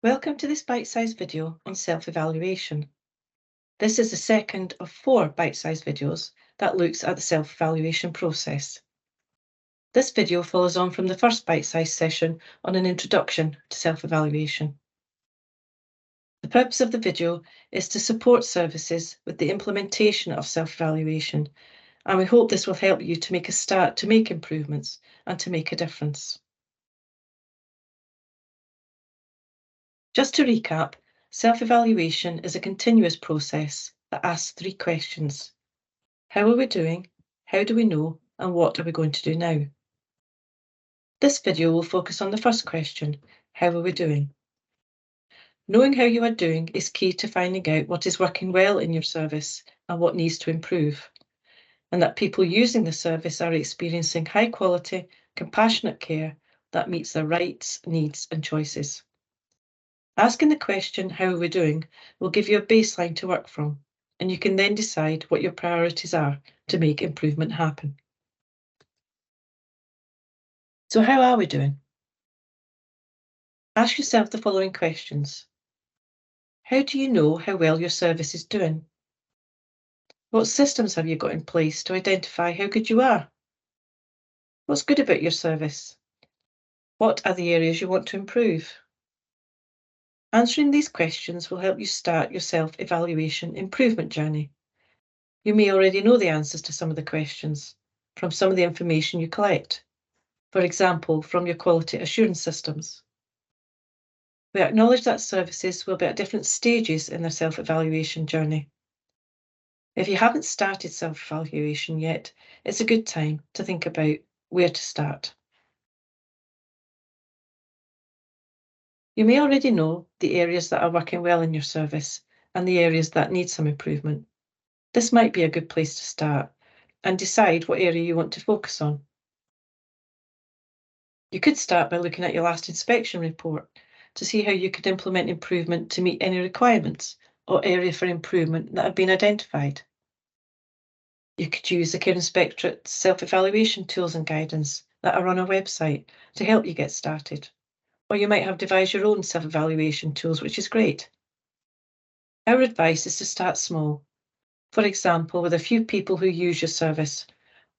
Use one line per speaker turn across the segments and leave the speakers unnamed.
Welcome to this bite-sized video on self-evaluation. This is the second of 4 bite-sized videos that looks at the self-evaluation process. This video follows on from the first bite-sized session on an introduction to self-evaluation. The purpose of the video is to support services with the implementation of self-evaluation, and we hope this will help you to make a start to make improvements and to make a difference. Just to recap, self-evaluation is a continuous process that asks 3 questions. How are we doing? How do we know? And what are we going to do now? This video will focus on the first question, how are we doing? Knowing how you are doing is key to finding out what is working well in your service and what needs to improve, and that people using the service are experiencing high quality, compassionate care that meets their rights, needs and choices. Asking the question, how are we doing, will give you a baseline to work from, and you can then decide what your priorities are to make improvement happen. So how are we doing? Ask yourself the following questions. How do you know how well your service is doing? What systems have you got in place to identify how good you are? What's good about your service? What are the areas you want to improve? Answering these questions will help you start your self-evaluation improvement journey. You may already know the answers to some of the questions from some of the information you collect, for example, from your quality assurance systems. We acknowledge that services will be at different stages in their self-evaluation journey. If you haven't started self-evaluation yet, it's a good time to think about where to start. You may already know the areas that are working well in your service and the areas that need some improvement. This might be a good place to start and decide what area you want to focus on. You could start by looking at your last inspection report to see how you could implement improvement to meet any requirements or area for improvement that have been identified. You could use the Care Inspectorate's self-evaluation tools and guidance that are on our website to help you get started. Or you might have devised your own self-evaluation tools, which is great. Our advice is to start small. For example, with a few people who use your service,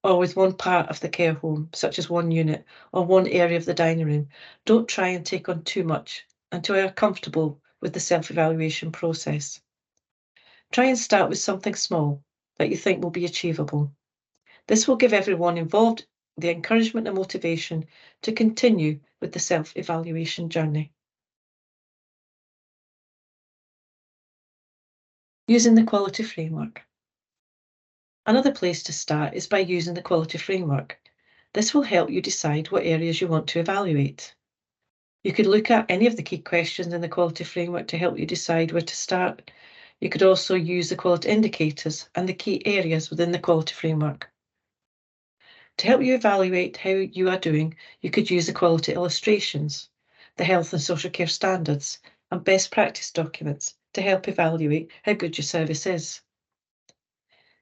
or with one part of the care home, such as one unit or one area of the dining room. Don't try and take on too much until you are comfortable with the self-evaluation process. Try and start with something small that you think will be achievable. This will give everyone involved the encouragement and motivation to continue with the self-evaluation journey. Using the quality framework. Another place to start is by using the quality framework. This will help you decide what areas you want to evaluate. You could look at any of the key questions in the quality framework to help you decide where to start. You could also use the quality indicators and the key areas within the quality framework. To help you evaluate how you are doing, you could use the quality illustrations, the health and social care standards, and best practice documents to help evaluate how good your service is.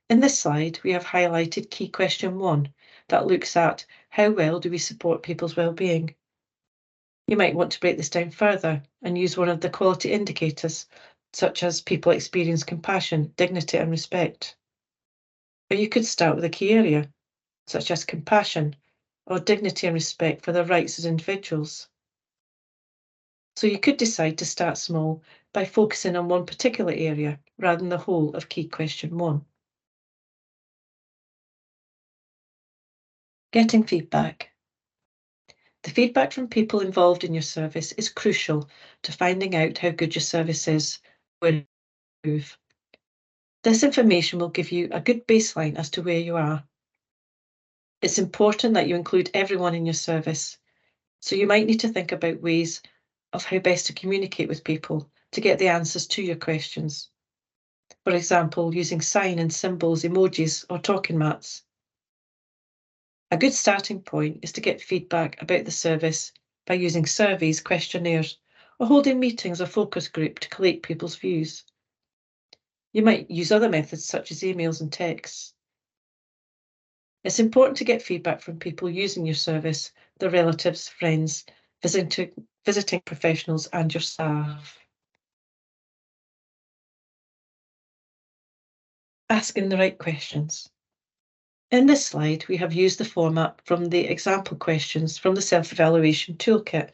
In this slide, we have highlighted key question 1 that looks at how well do we support people's well-being. You might want to break this down further and use one of the quality indicators, such as people experience compassion, dignity and respect. Or you could start with a key area, such as compassion or dignity and respect for their rights as individuals. So you could decide to start small by focusing on one particular area rather than the whole of key question 1. Getting feedback. The feedback from people involved in your service is crucial to finding out how good your service is, where to improve. This information will give you a good baseline as to where you are. It's important that you include everyone in your service, so you might need to think about ways of how best to communicate with people to get the answers to your questions. For example, using sign and symbols, emojis, or talking mats. A good starting point is to get feedback about the service by using surveys, questionnaires, or holding meetings or focus group to collate people's views. You might use other methods such as emails and texts. It's important to get feedback from people using your service, their relatives, friends, visiting professionals and your staff. Asking the right questions. In this slide, we have used the format from the example questions from the self-evaluation toolkit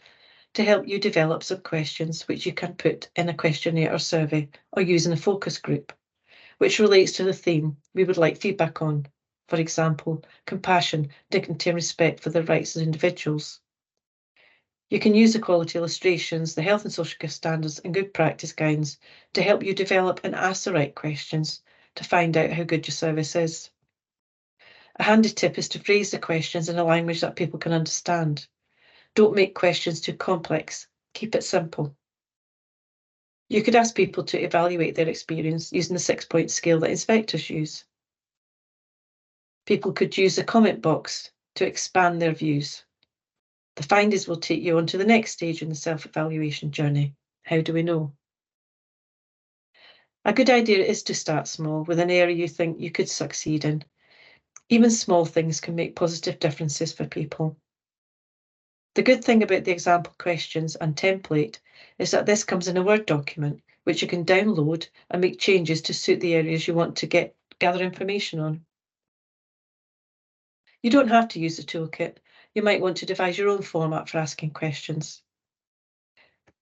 to help you develop some questions which you can put in a questionnaire or survey or use in a focus group, which relates to the theme we would like feedback on. For example, compassion, dignity and respect for their rights as individuals. You can use the quality illustrations, the health and social care standards and good practice guidance to help you develop and ask the right questions to find out how good your service is. A handy tip is to phrase the questions in a language that people can understand. Don't make questions too complex. Keep it simple. You could ask people to evaluate their experience using the 6-point scale that inspectors use. People could use the comment box to expand their views. The findings will take you on to the next stage in the self-evaluation journey. How do we know? A good idea is to start small with an area you think you could succeed in. Even small things can make positive differences for people. The good thing about the example questions and template is that this comes in a Word document, which you can download and make changes to suit the areas you want to gather information on. You don't have to use the toolkit. You might want to devise your own format for asking questions.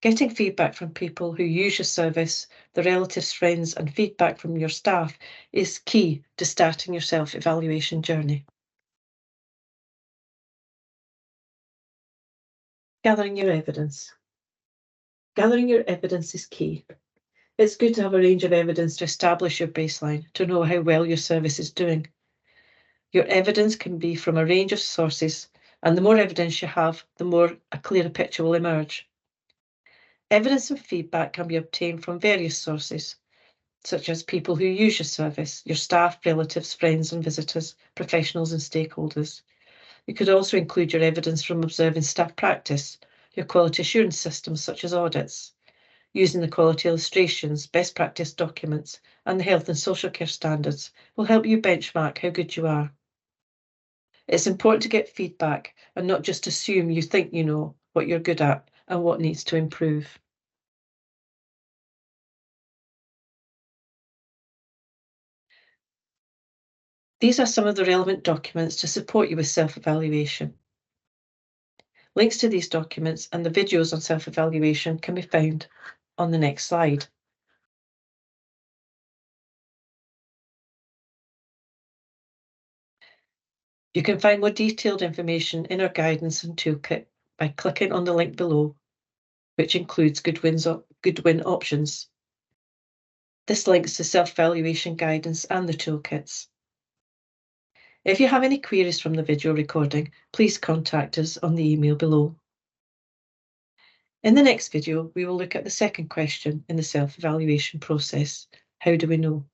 Getting feedback from people who use your service, their relatives, friends, and feedback from your staff is key to starting your self-evaluation journey. Gathering your evidence. Gathering your evidence is key. It's good to have a range of evidence to establish your baseline, to know how well your service is doing. Your evidence can be from a range of sources, and the more evidence you have, the more a clearer picture will emerge. Evidence and feedback can be obtained from various sources, such as people who use your service, your staff, relatives, friends and visitors, professionals and stakeholders. You could also include your evidence from observing staff practice, your quality assurance systems such as audits, using the quality illustrations, best practice documents and the health and social care standards will help you benchmark how good you are. It's important to get feedback and not just assume you think you know what you're good at and what needs to improve. These are some of the relevant documents to support you with self-evaluation. Links to these documents and the videos on self-evaluation can be found on the next slide. You can find more detailed information in our guidance and toolkit by clicking on the link below, which includes good win options. This links to self-evaluation guidance and the toolkits. If you have any queries from the video recording, please contact us on the email below. In the next video, we will look at the second question in the self-evaluation process. How do we know?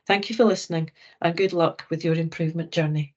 Thank you for listening and good luck with your improvement journey.